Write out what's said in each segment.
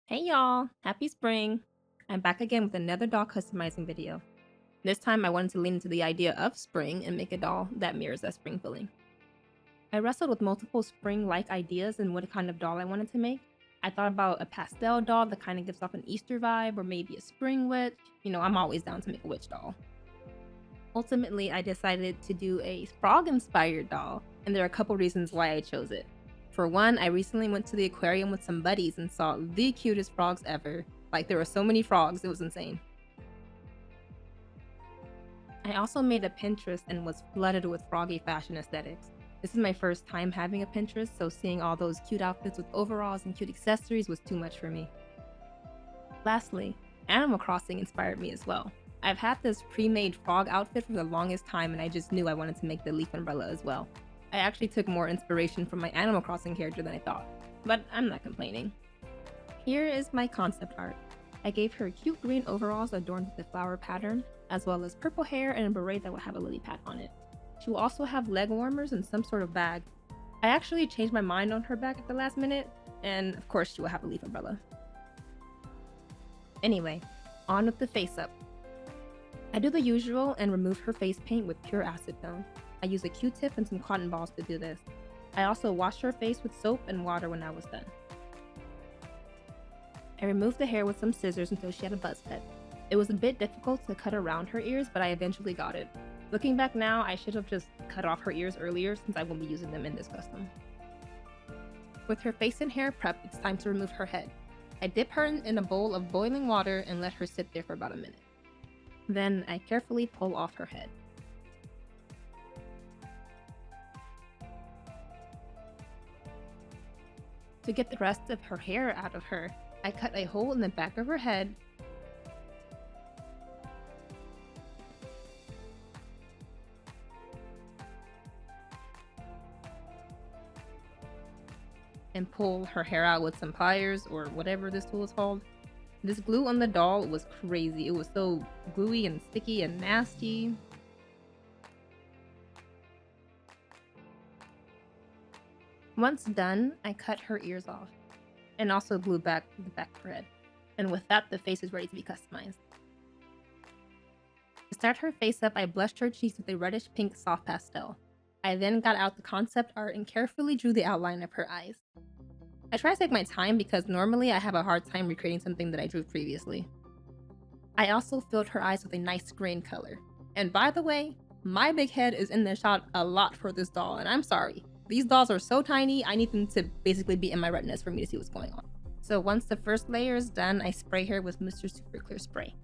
Hey y'all, happy spring! I'm back again with another doll customizing video. This time I wanted to lean into the idea of spring and make a doll that mirrors that spring feeling. I wrestled with multiple spring-like ideas and what kind of doll I wanted to make. I thought about a pastel doll that kind of gives off an Easter vibe, or maybe a spring witch. I'm always down to make a witch doll. Ultimately, I decided to do a frog-inspired doll, and there are a couple reasons why I chose it. For one, I recently went to the aquarium with some buddies and saw the cutest frogs ever. Like, there were so many frogs, it was insane. I also made a Pinterest and was flooded with froggy fashion aesthetics. This is my first time having a Pinterest, so seeing all those cute outfits with overalls and cute accessories was too much for me. Lastly, Animal Crossing inspired me as well. I've had this pre-made frog outfit for the longest time, and I just knew I wanted to make the leaf umbrella as well. I actually took more inspiration from my Animal Crossing character than I thought, but I'm not complaining. Here is my concept art. I gave her cute green overalls adorned with the flower pattern, as well as purple hair and a beret that will have a lily pad on it. She will also have leg warmers and some sort of bag. I actually changed my mind on her bag at the last minute, and of course she will have a leaf umbrella. Anyway, on with the face up. I do the usual and remove her face paint with pure acetone. I use a Q-tip and some cotton balls to do this. I also washed her face with soap and water when I was done. I removed the hair with some scissors until she had a buzz cut. It was a bit difficult to cut around her ears, but I eventually got it. Looking back now, I should have just cut off her ears earlier since I won't be using them in this custom. With her face and hair prepped, it's time to remove her head. I dip her in a bowl of boiling water and let her sit there for about a minute. Then I carefully pull off her head. To get the rest of her hair out of her, I cut a hole in the back of her head and pull her hair out with some pliers or whatever this tool is called. This glue on the doll was crazy. It was so gluey and sticky and nasty. Once done, I cut her ears off and also glued back the back of her head. And with that, the face is ready to be customized. To start her face up, I blushed her cheeks with a reddish pink soft pastel. I then got out the concept art and carefully drew the outline of her eyes. I try to take my time because normally I have a hard time recreating something that I drew previously. I also filled her eyes with a nice green color. And by the way, my big head is in the shot a lot for this doll, and I'm sorry. These dolls are so tiny, I need them to basically be in my retinas for me to see what's going on. So once the first layer is done, I spray her with Mr. Super Clear Spray.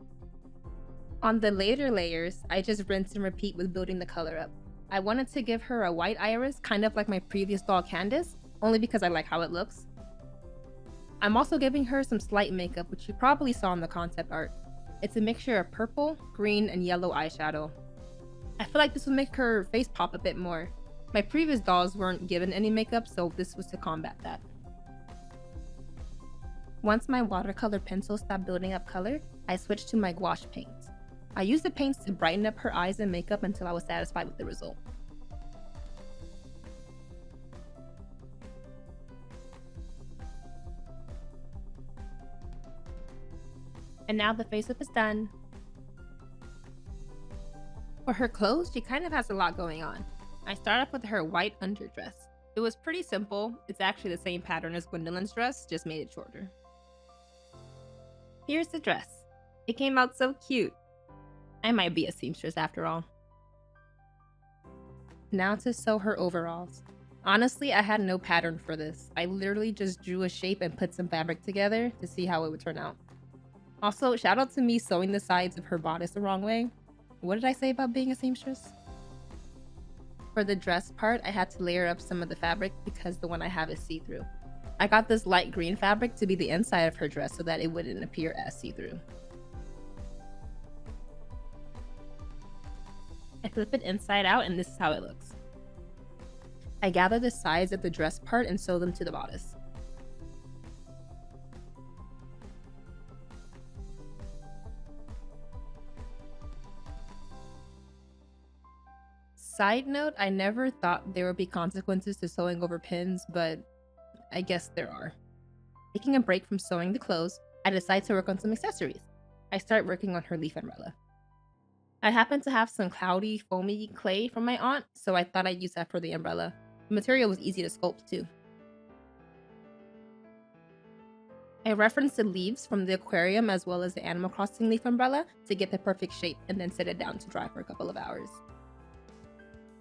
On the later layers, I just rinse and repeat with building the color up. I wanted to give her a white iris, kind of like my previous doll Candace, only because I like how it looks. I'm also giving her some slight makeup, which you probably saw in the concept art. It's a mixture of purple, green, and yellow eyeshadow. I feel like this would make her face pop a bit more. My previous dolls weren't given any makeup, so this was to combat that. Once my watercolor pencil stopped building up color, I switched to my gouache paints. I used the paints to brighten up her eyes and makeup until I was satisfied with the result. And now the face up is done. For her clothes, she kind of has a lot going on. I start off with her white underdress. It was pretty simple. It's actually the same pattern as Gwendolyn's dress, just made it shorter. Here's the dress. It came out so cute. I might be a seamstress after all. Now to sew her overalls. Honestly, I had no pattern for this. I literally just drew a shape and put some fabric together to see how it would turn out. Also, shout out to me sewing the sides of her bodice the wrong way. What did I say about being a seamstress? For the dress part, I had to layer up some of the fabric because the one I have is see-through. I got this light green fabric to be the inside of her dress so that it wouldn't appear as see-through. I flip it inside out and this is how it looks. I gather the sides of the dress part and sew them to the bodice. Side note, I never thought there would be consequences to sewing over pins, but I guess there are. Taking a break from sewing the clothes, I decide to work on some accessories. I start working on her leaf umbrella. I happen to have some cloudy, foamy clay from my aunt, so I thought I'd use that for the umbrella. The material was easy to sculpt too. I referenced the leaves from the aquarium as well as the Animal Crossing leaf umbrella to get the perfect shape and then set it down to dry for a couple of hours.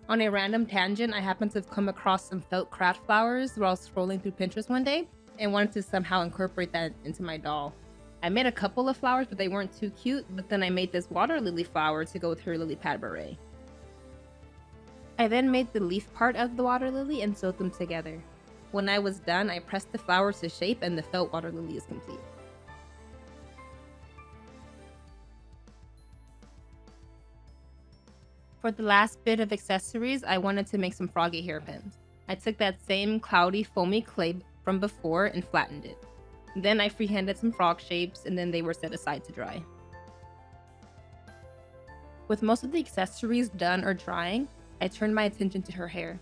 On a random tangent, I happened to have come across some felt craft flowers while scrolling through Pinterest one day and wanted to somehow incorporate that into my doll. I made a couple of flowers, but they weren't too cute, but then I made this water lily flower to go with her lily pad beret. I then made the leaf part of the water lily and sewed them together. When I was done, I pressed the flowers to shape and the felt water lily is complete. For the last bit of accessories, I wanted to make some Froggy hairpins. I took that same cloudy, foamy clay from before and flattened it. Then I freehanded some frog shapes and then they were set aside to dry. With most of the accessories done or drying, I turned my attention to her hair.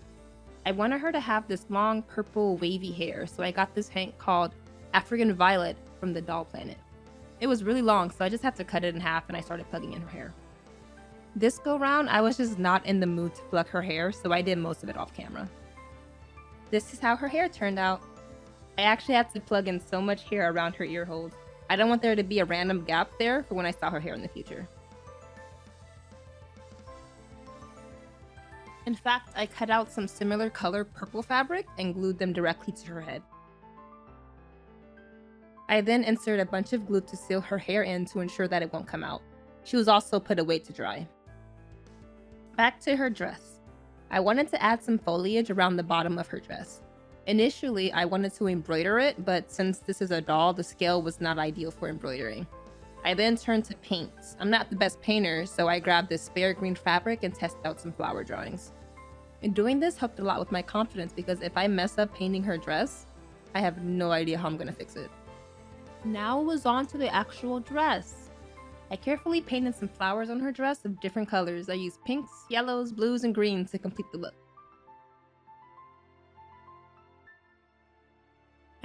I wanted her to have this long purple wavy hair, so I got this hank called African Violet from the Doll Planet. It was really long, so I just had to cut it in half and I started plugging in her hair. This go round, I was just not in the mood to pluck her hair, so I did most of it off camera. This is how her hair turned out. I actually had to plug in so much hair around her ear holes. I don't want there to be a random gap there for when I style her hair in the future. In fact, I cut out some similar color purple fabric and glued them directly to her head. I then insert a bunch of glue to seal her hair in to ensure that it won't come out. She was also put away to dry. Back to her dress. I wanted to add some foliage around the bottom of her dress. Initially, I wanted to embroider it, but since this is a doll, the scale was not ideal for embroidering. I then turned to paints. I'm not the best painter, so I grabbed this spare green fabric and tested out some flower drawings. And doing this helped a lot with my confidence because if I mess up painting her dress, I have no idea how I'm gonna fix it. Now it was on to the actual dress. I carefully painted some flowers on her dress of different colors. I used pinks, yellows, blues, and greens to complete the look.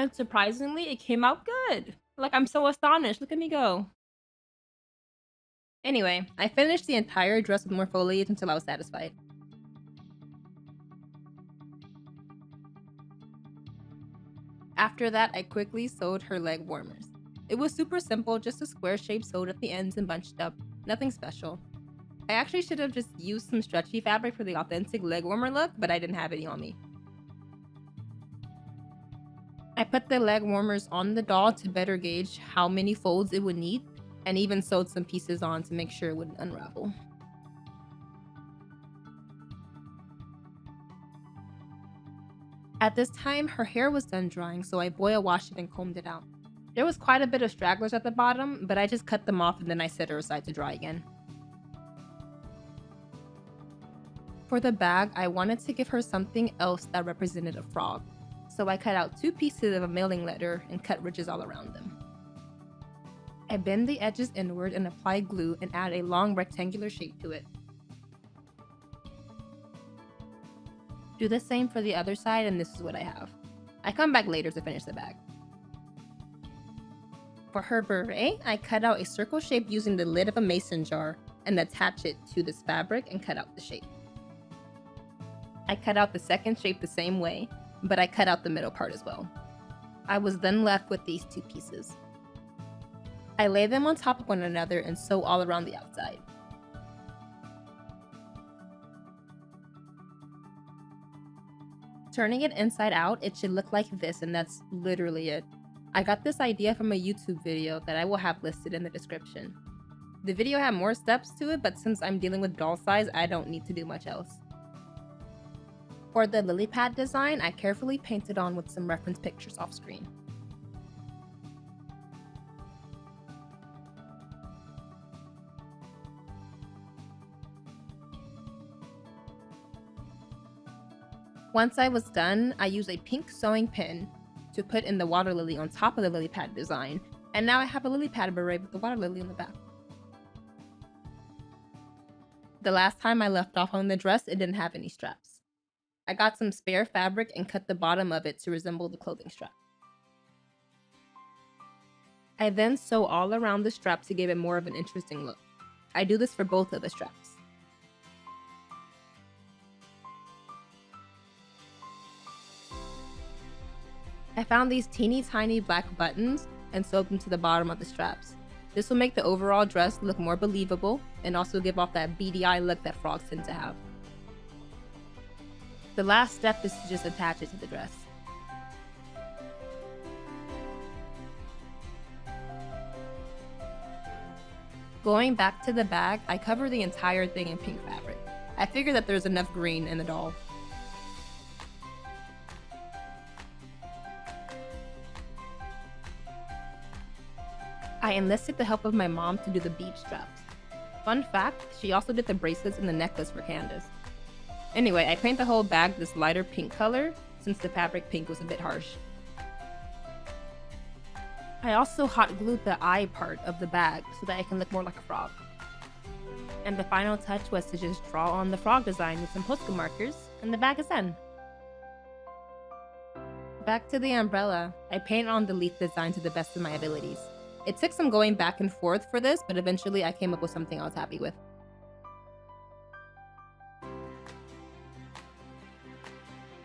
And surprisingly, it came out good. Like, I'm so astonished. Look at me go. Anyway, I finished the entire dress with more foliage until I was satisfied. After that, I quickly sewed her leg warmers. It was super simple, just a square shape sewed at the ends and bunched up. Nothing special. I actually should have just used some stretchy fabric for the authentic leg warmer look, but I didn't have any on me. I put the leg warmers on the doll to better gauge how many folds it would need, and even sewed some pieces on to make sure it wouldn't unravel. At this time, her hair was done drying, so I boil washed it and combed it out. There was quite a bit of stragglers at the bottom, but I just cut them off and then I set her aside to dry again. For the bag, I wanted to give her something else that represented a frog, so I cut out 2 pieces of a mailing letter and cut ridges all around them. I bend the edges inward and apply glue and add a long rectangular shape to it. Do the same for the other side and this is what I have. I come back later to finish the bag. For her beret, I cut out a circle shape using the lid of a mason jar and attach it to this fabric and cut out the shape. I cut out the second shape the same way, but I cut out the middle part as well. I was then left with these 2 pieces. I lay them on top of one another and sew all around the outside. Turning it inside out, it should look like this, and that's literally it. I got this idea from a YouTube video that I will have listed in the description. The video had more steps to it, but since I'm dealing with doll size, I don't need to do much else. For the lily pad design, I carefully painted on with some reference pictures off screen. Once I was done, I used a pink sewing pin to put in the water lily on top of the lily pad design, and now I have a lily pad beret with the water lily on the back. The last time I left off on the dress, it didn't have any straps. I got some spare fabric and cut the bottom of it to resemble the clothing strap. I then sew all around the strap to give it more of an interesting look. I do this for both of the straps. I found these teeny tiny black buttons and sewed them to the bottom of the straps. This will make the overall dress look more believable and also give off that beady eye look that frogs tend to have. The last step is to just attach it to the dress. Going back to the bag, I cover the entire thing in pink fabric. I figured that there's enough green in the doll. I enlisted the help of my mom to do the bead straps. Fun fact, she also did the bracelets and the necklace for Candace. Anyway, I paint the whole bag this lighter pink color since the fabric pink was a bit harsh. I also hot glued the eye part of the bag so that it can look more like a frog. And the final touch was to just draw on the frog design with some Posca markers, and the bag is done. Back to the umbrella, I painted on the leaf design to the best of my abilities. It took some going back and forth for this, but eventually I came up with something I was happy with.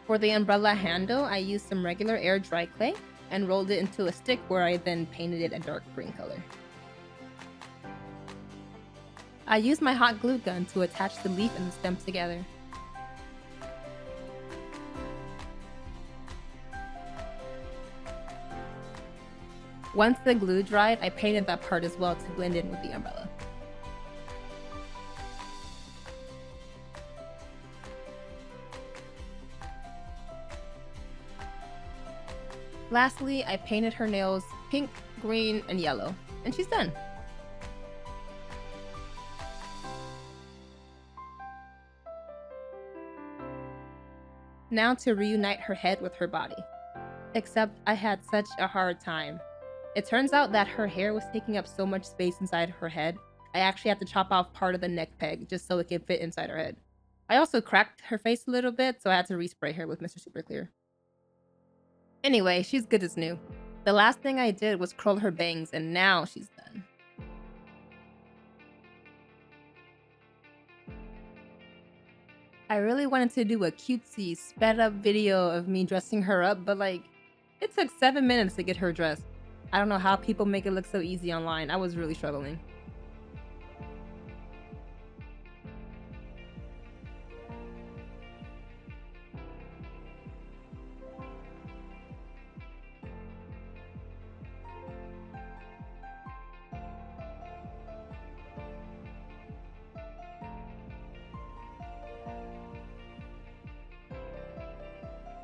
For the umbrella handle, I used some regular air dry clay and rolled it into a stick where I then painted it a dark green color. I used my hot glue gun to attach the leaf and the stem together. Once the glue dried, I painted that part as well to blend in with the umbrella. Lastly, I painted her nails pink, green, and yellow, and she's done. Now to reunite her head with her body. Except I had such a hard time. It turns out that her hair was taking up so much space inside her head, I actually had to chop off part of the neck peg just so it could fit inside her head. I also cracked her face a little bit, so I had to respray her with Mr. Super Clear. Anyway, she's good as new. The last thing I did was curl her bangs, and now she's done. I really wanted to do a cutesy, sped up video of me dressing her up, but like, it took 7 minutes to get her dressed. I don't know how people make it look so easy online. I was really struggling.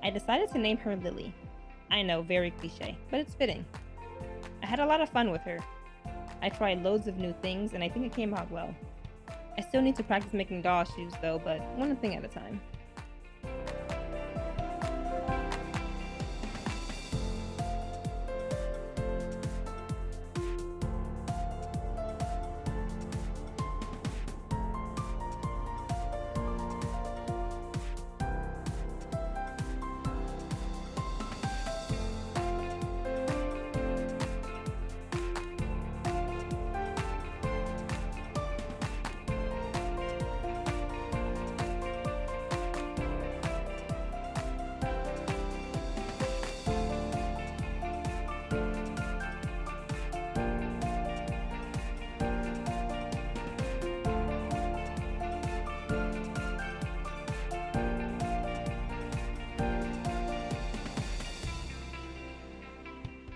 I decided to name her Lilly. I know, very cliche, but it's fitting. I had a lot of fun with her. I tried loads of new things, and I think it came out well. I still need to practice making doll shoes though, but one thing at a time.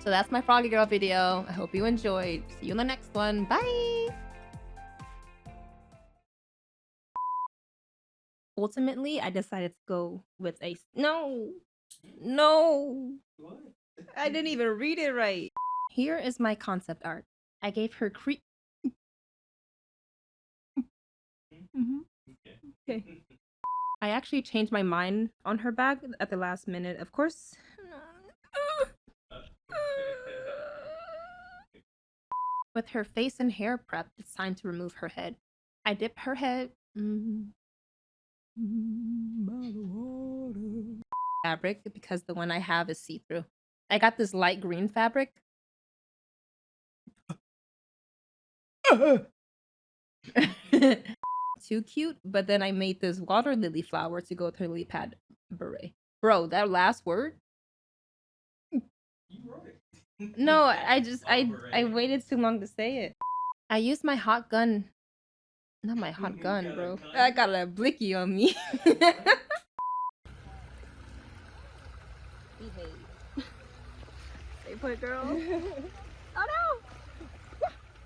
So that's my Froggy Girl video. I hope you enjoyed. See you in the next one. Bye! Ultimately, I decided to go with a... No! No! What? I didn't even read it right. Here is my concept art. I gave her Okay. I actually changed my mind on her bag at the last minute. Of course... With her face and hair prepped, it's time to remove her head. I dip her head fabric because the one I have is see-through. I got this light green fabric Too cute, but then I made this water lily flower to go with her lily pad beret. Bro, that last word? You wrote it. No, I waited too long to say it. I used my hot gun. Not my hot gun, bro. I got a blicky on me. Behave. Stay put, girl. Oh no!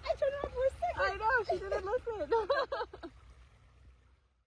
I turned around for a second. I know, she didn't listen.